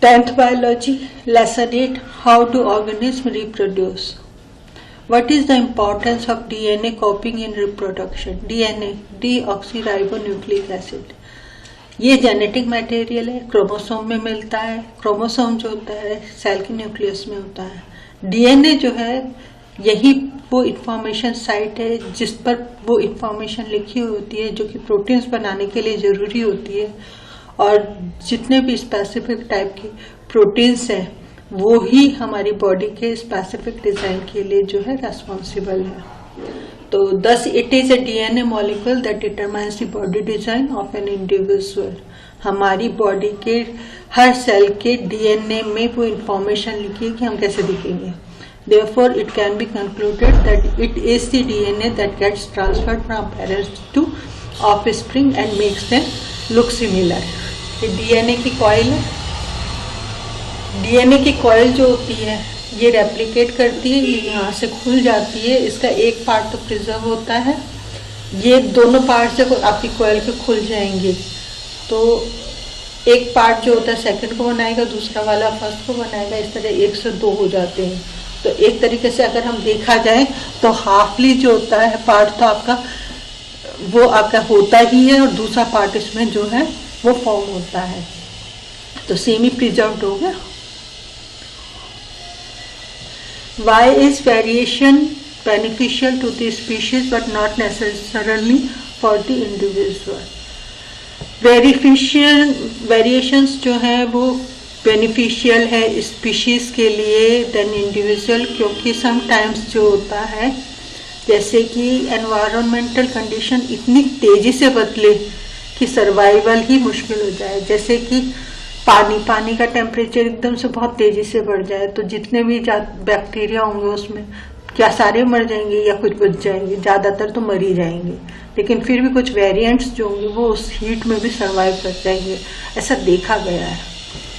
10th biology, lesson 8, how do organisms reproduce? What is the importance of DNA copying in reproduction? DNA, deoxyribonucleic acid. ये genetic material है, chromosome में मिलता है। Chromosome जो होता है सेल के न्यूक्लियस में होता है। डीएनए जो है यही वो इंफॉर्मेशन साइट है जिस पर वो इंफॉर्मेशन लिखी हुई होती है जो कि प्रोटीन्स बनाने के लिए जरूरी होती है, और जितने भी स्पेसिफिक टाइप की प्रोटीन्स हैं वो ही हमारी बॉडी के स्पेसिफिक डिजाइन के लिए जो है रेस्पॉन्सिबल है। तो thus it is a DNA molecule that determines the body design of an individual. हमारी बॉडी के हर सेल के डीएनए में वो इंफॉर्मेशन लिखी है कि हम कैसे दिखेंगे। Therefore, it can be concluded that it is the DNA that gets transferred from parents to offspring and makes them look similar. ये डीएनए की कॉइल है। डीएनए की कॉइल जो होती है ये रेप्लिकेट करती है, ये यहाँ से खुल जाती है। इसका एक पार्ट तो प्रिजर्व होता है, ये दोनों पार्ट से आपकी कॉइल के खुल जाएंगे। तो एक पार्ट जो होता है सेकंड को बनाएगा, दूसरा वाला फर्स्ट को बनाएगा। इस तरह 1 से 2 हो जाते हैं। तो एक तरीके से अगर हम देखा जाए तो हाफली जो होता है पार्ट तो आपका वो आपका होता ही है, और दूसरा पार्ट इसमें जो है वो फॉर्म होता है। तो सेमी प्रिजर्व्ड हो गया। Why is variation beneficial to the species but not necessarily for the individual? Variations जो है वो बेनिफिशियल है स्पीशीज के लिए देन इंडिविजुअल, क्योंकि समटाइम्स जो होता है जैसे कि एनवायरमेंटल कंडीशन इतनी तेजी से बदले कि सर्वाइवल ही मुश्किल हो जाए। जैसे कि पानी का टेम्परेचर एकदम से बहुत तेजी से बढ़ जाए तो जितने भी बैक्टीरिया होंगे उसमें क्या सारे मर जाएंगे या कुछ बच जाएंगे? ज्यादातर तो मर ही जाएंगे, लेकिन फिर भी कुछ वेरिएंट्स जो होंगे वो उस हीट में भी सर्वाइव कर जाएंगे। ऐसा देखा गया है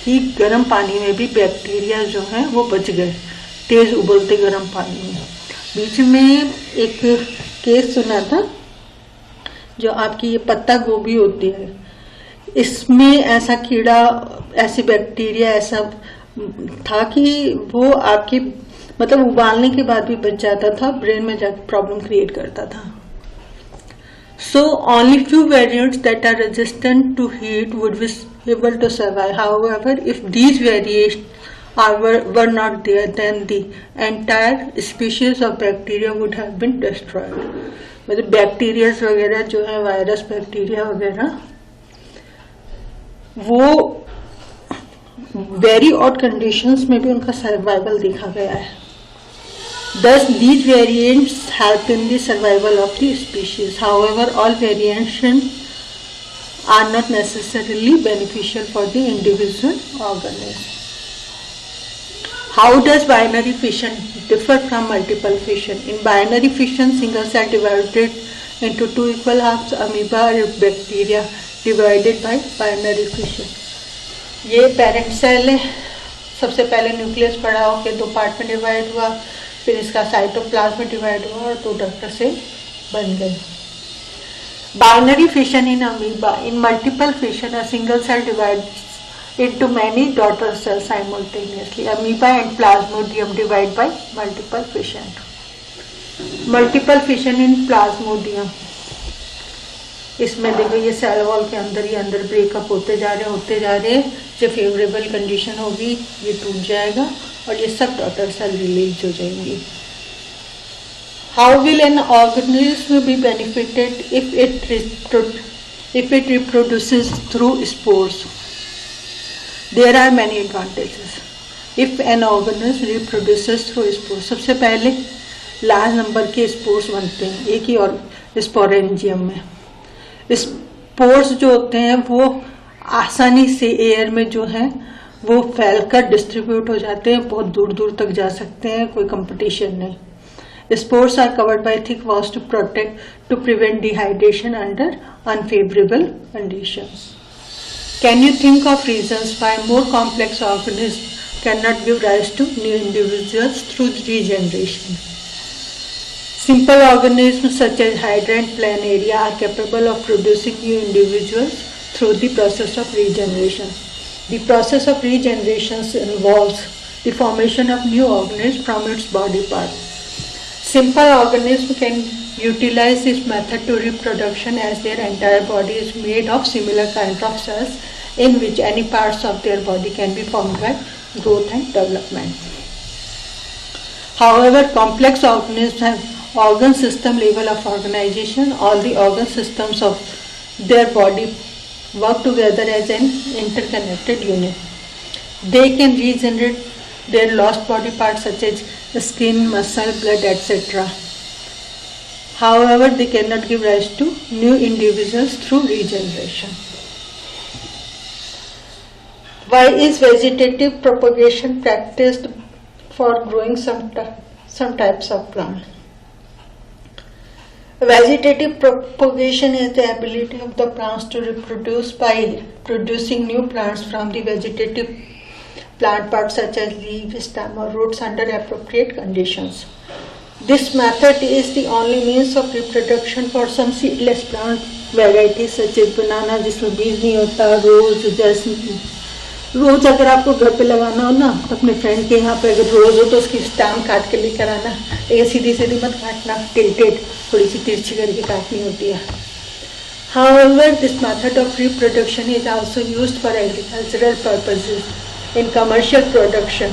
कि गर्म पानी में भी बैक्टीरिया जो है वो बच गए तेज उबलते गर्म पानी में। बीच में एक केस सुना था, जो आपकी ये पत्ता गोभी होती है, इसमें ऐसा कीड़ा, ऐसी बैक्टीरिया ऐसा था कि वो आपकी मतलब उबालने के बाद भी बच जाता था, ब्रेन में जाकर प्रॉब्लम क्रिएट करता था। So only few variants that are resistant to heat would be able to survive. However, if these variations were not there, then the entire species of bacteria would have been destroyed. मतलब bacteria वगैरह जो है, virus bacteria वगैरह, वो very odd conditions में भी उनका survival देखा गया है। Thus, these variants help in the survival of the species. However, all variations are not necessarily beneficial for the individual organism. How does binary fission differ from multiple fission? In binary fission, single cell divided into 2 equal halves, amoeba or bacteria divided by binary fission. ये parent cell है, सबसे पहले nucleus पड़ा होकर 2 part में divide हुआ, फिर इसका साइटोप्लाज्म में डिवाइड हुआ और 2 डॉटर सेल बन गए। Binary fission in amoeba. In multiple fission, a single cell divides into many daughter cells simultaneously. Amoeba and Plasmodium divide by multiple fission. Multiple fission in Plasmodium. इसमें देखो ये cell wall के अंदर ही अंदर breakup होते जा रहे हैं। जो फेवरेबल कंडीशन होगी ये टूट जाएगा और ये सब डॉटर सेल रिलीज हो जाएंगी। How will an organism be benefited if it reproduces through spores? There are many advantages if an organism reproduces through spores. सबसे पहले लार्ज नंबर के स्पोर्स बनते हैं एक ही और स्पोरेंजियम में। स्पोर्स जो होते हैं वो आसानी से एयर में जो है वो फैलकर डिस्ट्रीब्यूट हो जाते हैं, बहुत दूर दूर तक जा सकते हैं, कोई कंपटीशन नहीं। Spores are covered by thick walls to prevent dehydration under unfavorable conditions. Can you think of reasons why more complex organisms cannot give rise to new individuals through regeneration? Simple organisms such as Hydra and Planaria are capable of producing new individuals through the process of regeneration. The process of regeneration involves the formation of new organisms from its body parts. Simple organisms can utilize this method to reproduction as their entire body is made of similar kinds of cells in which any parts of their body can be formed by growth and development. However, complex organisms have organ system level of organization. All the organ systems of their body work together as an interconnected unit. They can regenerate their lost body parts such as skin, muscle, blood, etc. However, they cannot give rise to new individuals through regeneration. Why is vegetative propagation practiced for growing some types of plant? Vegetative propagation is the ability of the plants to reproduce by producing new plants from the vegetative plant parts such as leaves, stem or roots under appropriate conditions. This method is the only means of reproduction for some seedless plant varieties such as banana जिसमें बीज नहीं होता, रोज, jasmine. रोज अगर आपको घर पे लगाना हो ना तो अपने फ्रेंड के यहाँ पे अगर रोज हो तो उसकी स्टेम काट के लेकर आना. ये सीधी सीधी मत काटना, टिल्टेड थोड़ी सी तिरछी करके काटनी होती है. However, this method of reproduction is also used for agricultural purposes in commercial production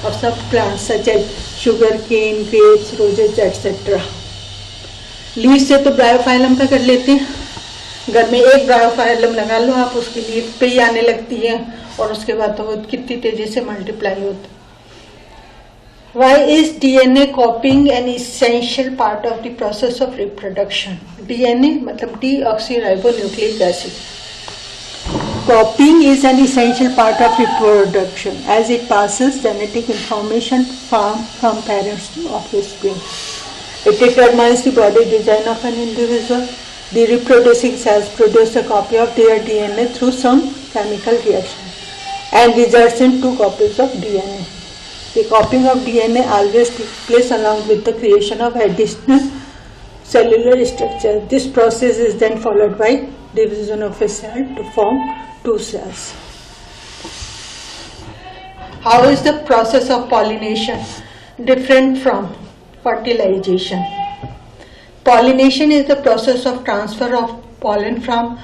of some plants such as sugar cane, grapes, roses, etc. Leaf से तो ब्रायोफाइलम का कर लेते हैं. घर में एक ब्रायोफाइलम लगा लो आप, उसकी लीफ पे ही आने लगती है और उसके बाद तो वो कितनी तेजी से मल्टीप्लाई होता है. Why is DNA copying an essential part of the process of reproduction? DNA मतलब deoxyribonucleic acid. Copying is an essential part of reproduction as it passes genetic information from parents to offspring. It determines the body design of an individual. The reproducing cells produce a copy of their DNA through some chemical reaction and results in two copies of DNA. The copying of DNA always takes place along with the creation of additional cellular structure. This process is then followed by division of a cell to form two cells. How is the process of pollination different from fertilization? Pollination is the process of transfer of pollen from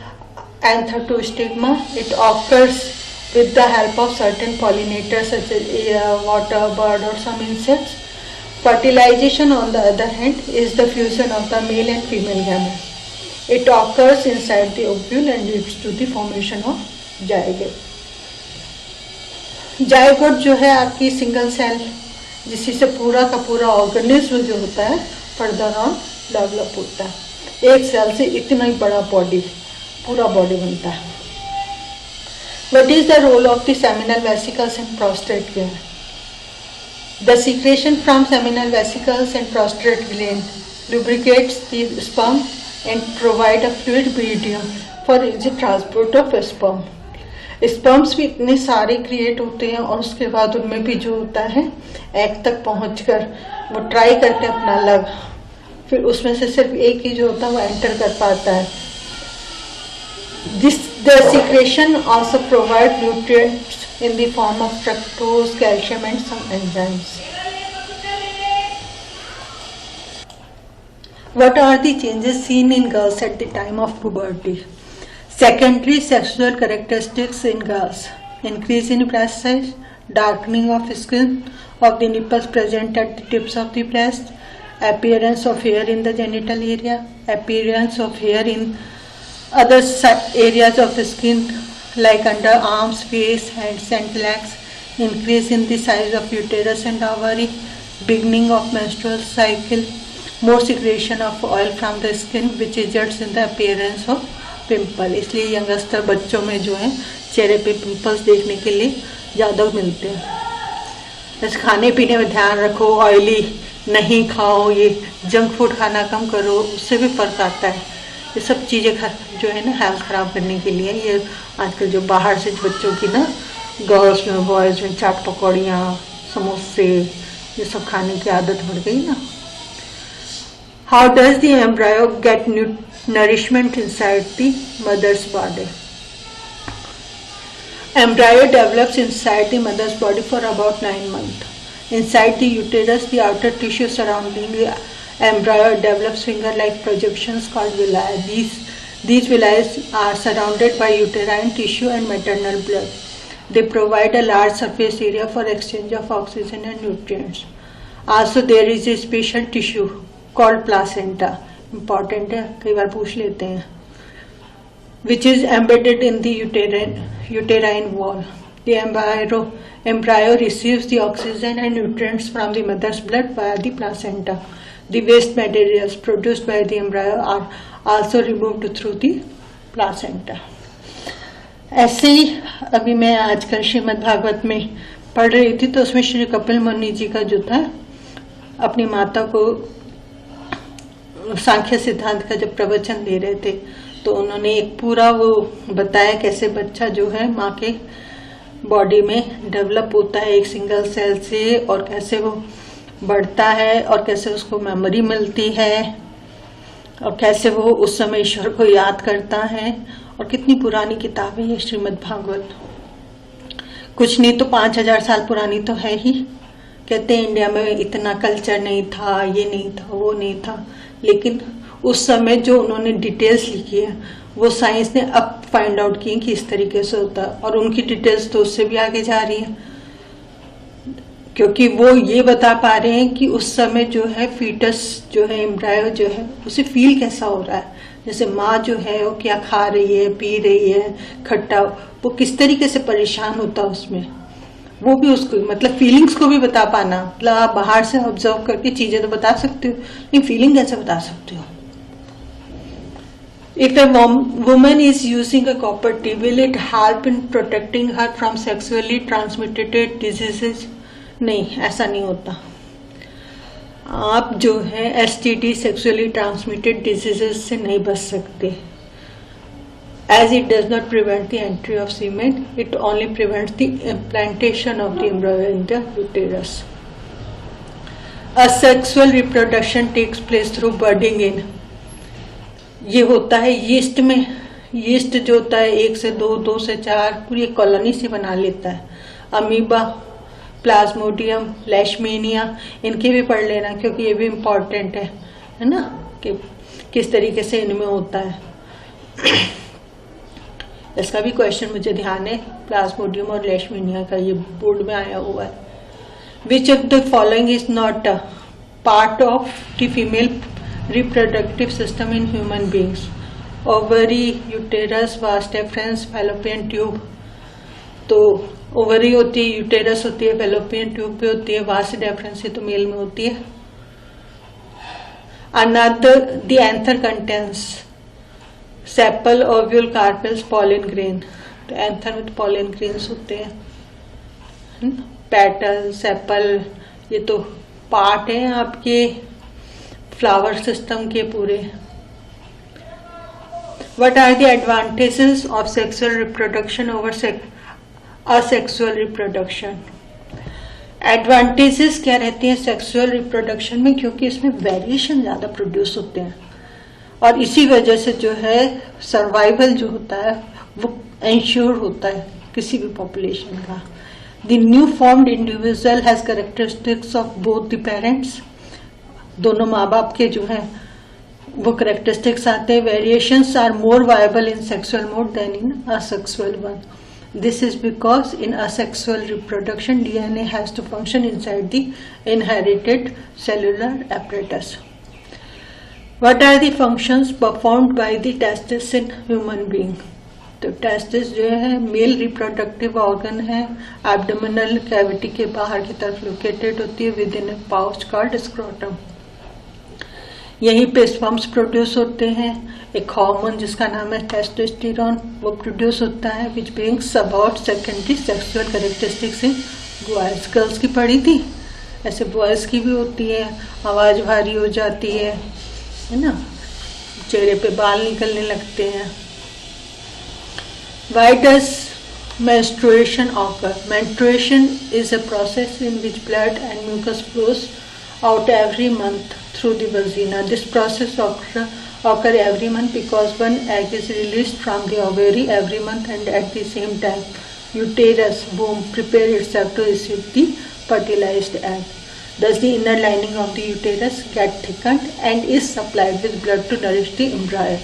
anther to stigma. It occurs with the help of certain pollinators such as air, water, bird or some insects. Fertilization on the other hand is the fusion of the male and female gametes. It occurs inside the ovule and leads to the formation of zygote. Zygote जो है आपकी single cell जिससे से पूरा का पूरा organism जो होता है फर्दर ऑन डेवलप होता है. एक सेल से इतना ही बड़ा बॉडी, पूरा बॉडी बनता है. What is the role of the seminal vesicles and prostate gland? The secretion from seminal vesicles and prostate gland lubricates the sperm and provide a fluid medium for easy transport of sperm. Sperms भी इतने सारे create होते हैं और उसके बाद उनमें भी जो होता है एग तक पहुंचकर वो ट्राई करते हैं अपना लग, फिर उसमें से सिर्फ एक ही जो होता है वो एंटर कर पाता है. The secretion also provides nutrients in the form of fructose, calcium and some enzymes. What are the changes seen in girls at the time of puberty? Secondary sexual characteristics in girls: increase in breast size, darkening of skin of the nipples present at the tips of the breast, appearance of hair in the genital area, appearance of hair in other areas of the skin like under arms, face, hands and legs, increase in the size of uterus and ovary, beginning of menstrual cycle, more secretion of oil from the skin which results in the appearance of pimple. इसलिए youngster बच्चों में जो है चेहरे पे pimples देखने के लिए ज़्यादा मिलते हैं. बस खाने पीने में ध्यान रखो, ऑयली नहीं खाओ, ये जंक फूड खाना कम करो, उससे भी फर्क आता है. ये सब चीज़ें जो है ना हेल्थ ख़राब करने के लिए, ये आजकल जो बाहर से बच्चों की ना गर्ल्स में बॉयज़ में चाट पकौड़ियाँ, समोसे, ये सब खाने की आदत बढ़ गई ना. How does the embryo get nourishment inside the mother's body? Embryo develops inside the mother's body for about 9 months. Inside the uterus, the outer tissue surrounding the embryo develops finger-like projections called villi. These villi are surrounded by uterine tissue and maternal blood. They provide a large surface area for exchange of oxygen and nutrients. Also, there is a special tissue called placenta. Important है, कई बार पूछ लेते हैं. Which is embedded in the uterine wall. The embryo receives the oxygen and nutrients from the mother's blood via the placenta. The waste materials produced by the embryo are also removed through the placenta. ऐसे ही अभी मैं आजकल श्रीमद् भागवत में पढ़ रही थी, तो उसमें श्री कपिल मुनि जी का जो था, अपनी माता को सांख्य सिद्धांत का जब प्रवचन दे रहे थे, तो उन्होंने एक पूरा वो बताया कैसे बच्चा जो है माँ के बॉडी में डेवलप होता है एक सिंगल सेल से, और कैसे वो बढ़ता है, और कैसे उसको मेमोरी मिलती है, और कैसे वो उस समय ईश्वर को याद करता है. और कितनी पुरानी किताब है ये श्रीमद् भागवत. कुछ नहीं तो 5000 साल पुरानी तो है ही. कहते हैं इंडिया में इतना कल्चर नहीं था, ये नहीं था, वो नहीं था, लेकिन उस समय जो उन्होंने डिटेल्स लिखी है वो साइंस ने अब फाइंड आउट की कि इस तरीके से होता है. और उनकी डिटेल्स तो उससे भी आगे जा रही है, क्योंकि वो ये बता पा रहे हैं कि उस समय जो है फीटस जो है, एम्ब्रायो जो है, उसे फील कैसा हो रहा है. जैसे माँ जो है वो क्या खा रही है, पी रही है, खट्टा, वो किस तरीके से परेशान होता है उसमें, वो भी उसको मतलब फीलिंग्स को भी बता पाना. मतलब आप बाहर से ऑब्जर्व करके चीजें तो बता सकते हो, लेकिन फीलिंग कैसे बता सकते हो. If a woman is using a copper T, will it help in protecting her from sexually transmitted diseases? नहीं, ऐसा नहीं होता. आप जो है STD सेक्सुअली ट्रांसमिटेड डिजीजेस से नहीं बच सकते. As it does not prevent the entry of semen, it only prevents the implantation of the embryo in the uterus. Asexual reproduction takes place through budding in. ये होता है yeast में. Yeast जो होता है 1 से 2, 2 से 4 पूरी एक कॉलोनी से बना लेता है. अमीबा, प्लाज्मोडियम, लेशमीनिया, इनके भी पढ़ लेना, क्योंकि ये भी इम्पोर्टेंट है ना, कि किस तरीके से इनमें होता है. इसका भी क्वेश्चन मुझे ध्यान है, प्लाज्मोडियम और लेशमीनिया का, ये बोर्ड में आया हुआ है. Which of the following is not a part of the female reproductive system in human beings? Ovary, uterus, vas deferens, fallopian tube. तो ओवरी होती है, यूटेरस होती है, fallopian tube पे होती है, vas deferens तो मेल में होती है. Another, the anther contains sepal, ovule, carpels, pollen grain. तो एंथर में तो pollen grains होते हैं. पेटल, सेपल, ये तो पार्ट है आपके फ्लावर सिस्टम के पूरे. What are the advantages of sexual reproduction over asexual reproduction? Advantages क्या रहते हैं सेक्सुअल रिप्रोडक्शन में, क्योंकि इसमें वेरिएशन ज्यादा प्रोड्यूस होते हैं, और इसी वजह से जो है सर्वाइवल जो होता है वो इंश्योर होता है किसी भी पॉपुलेशन का. The new formed individual has characteristics of both the parents. दोनों माँ बाप के जो है वो करेक्टरिस्टिक्स आते हैं. Variations are more viable in sexual mode than in asexual one. This is because in asexual reproduction DNA has to function inside the inherited cellular apparatus. What are the functions performed by the testis in human being? तो testis जो है male reproductive organ है, abdominal cavity के बाहर की तरफ located होती है with in A pouch called scrotum. यहीं पे स्पर्म्स प्रोड्यूस होते हैं. एक हार्मोन जिसका नाम है टेस्टोस्टेरोन वो प्रोड्यूस होता है, which brings about secondary sexual characteristics in boys. Girls की पढ़ी थी, ऐसे बॉयज की भी होती है. आवाज भारी हो जाती है ना, चेहरे पे बाल निकलने लगते हैं. Why does menstruation occur? Menstruation is a process in which blood and mucus flows out every month through the vagina. This process occur every month because one egg is released from the ovary every month and at the same time uterus womb prepare itself to receive the fertilized egg. Thus the inner lining of the uterus get thickened and is supplied with blood to nourish the embryo.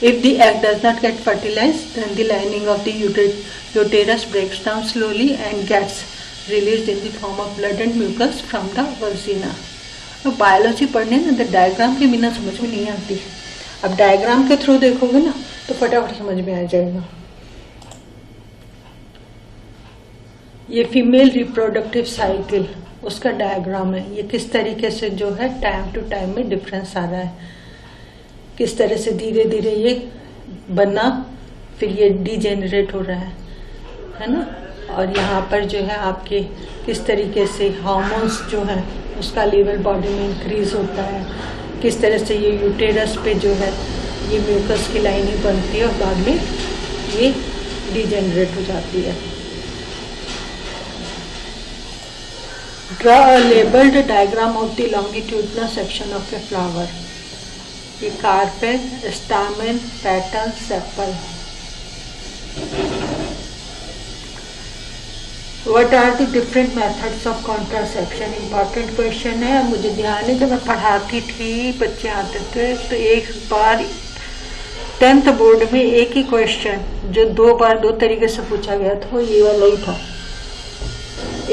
If the egg does not get fertilized, then the lining of the uterus breaks down slowly and gets released in the form of blood and mucus from the vagina. तो biology पढ़ने ना तो diagram के बिना समझ में नहीं आती. अब डायग्राम के थ्रू देखोगे ना तो फटाफट समझ में आ जाएगा. ये फीमेल रिप्रोडक्टिव साइकिल उसका डायग्राम है. ये किस तरीके से जो है टाइम टू टाइम में डिफरेंस आ रहा है, किस तरह से धीरे धीरे ये बना फिर ये डिजेनरेट हो रहा है ना. और यहाँ पर जो है आपके किस तरीके से हार्मोन्स जो है उसका लेवल बॉडी में इंक्रीज होता है, किस तरह से ये यूटेरस पे जो है ये म्यूकस की लाइनिंग बनती है और बाद में ये डिजेनरेट हो जाती है. Draw a labelled diagram of the longitudinal section of a flower. ये carpel, stamen, petal, sepal. What are the different methods of contraception? Important question है. मुझे ध्यान है जब मैं पढ़ाती थी बच्चे आते थे तो एक बार 10th बोर्ड में एक ही क्वेश्चन जो 2 बार 2 तरीके से पूछा गया था ये वाला ही था.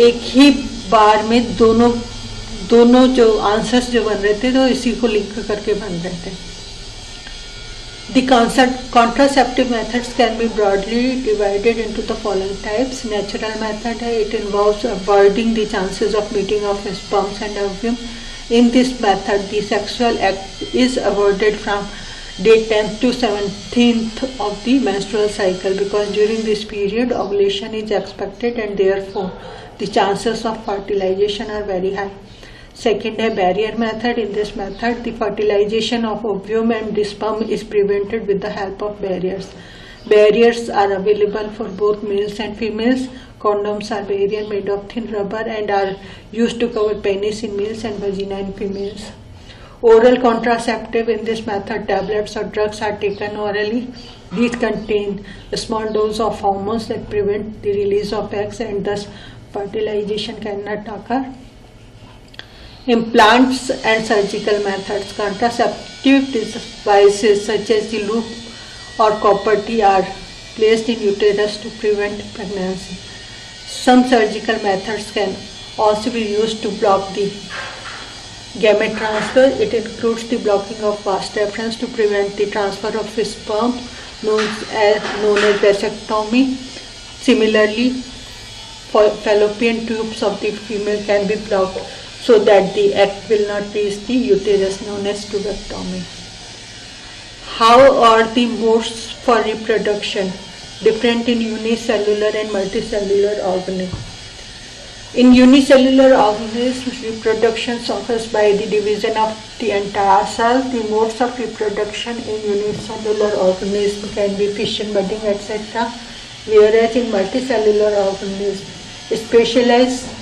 एक ही बार में दोनों जो आंसर्स जो बन रहे थे तो इसी को लिंक करके बन रहे थे. The contraceptive methods can be broadly divided into the following types. Natural method है, it involves avoiding the chances of meeting of sperms and ovum. In this method, the sexual act is avoided from day 10th to 17th of the menstrual cycle because during this period ovulation is expected and therefore the chances of fertilization are very high. Second है barrier method. In this method, the fertilization of ovum and the sperm is prevented with the help of barriers. Barriers are available for both males and females. Condoms are barrier made of thin rubber and are used to cover penis in males and vagina in females. Oral contraceptive. In this method, tablets or drugs are taken orally. These contain a small dose of hormones that prevent the release of eggs and thus fertilization cannot occur. Implants and surgical methods. Contraceptive devices such as the loop or copper T are placed in uterus to prevent pregnancy. Some surgical methods can also be used to block the gamete transfer. It includes the blocking of vas deferens to prevent the transfer of sperm, known as vasectomy. Similarly, fallopian tubes of the female can be blocked so that the egg will not reach the uterus, known as tubectomy. How are the modes for reproduction different in unicellular and multicellular organisms? In unicellular organisms, reproduction occurs by the division of the entire cell. The modes of reproduction in unicellular organisms can be fission, budding, etc. Whereas in multicellular organisms, specialized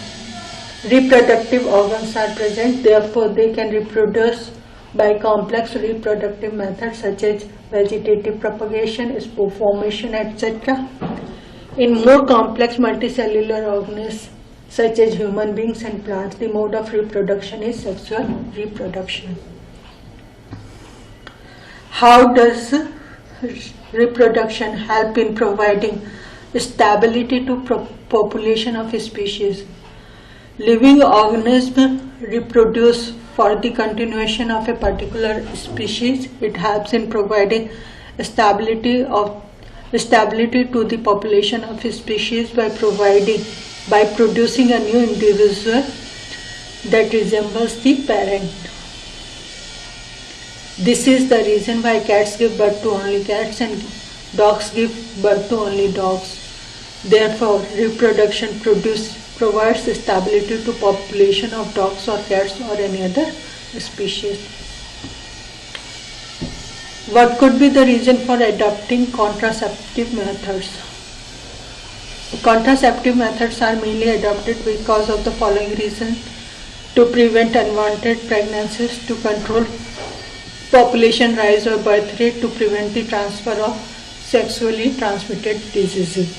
reproductive organs are present, therefore they can reproduce by complex reproductive methods such as vegetative propagation, spore formation, etc. In more complex multicellular organisms such as human beings and plants, the mode of reproduction is sexual reproduction. How does reproduction help in providing stability to population of species? Living organisms reproduce for the continuation of a particular species. It helps in providing stability to the population of a species by producing a new individual that resembles the parent. This is the reason why cats give birth to only cats and dogs give birth to only dogs. Therefore, reproduction provides stability to population of dogs or cats or any other species. What could be the reason for adopting contraceptive methods? Contraceptive methods are mainly adopted because of the following reasons: to prevent unwanted pregnancies, to control population rise or birth rate, to prevent the transfer of sexually transmitted diseases.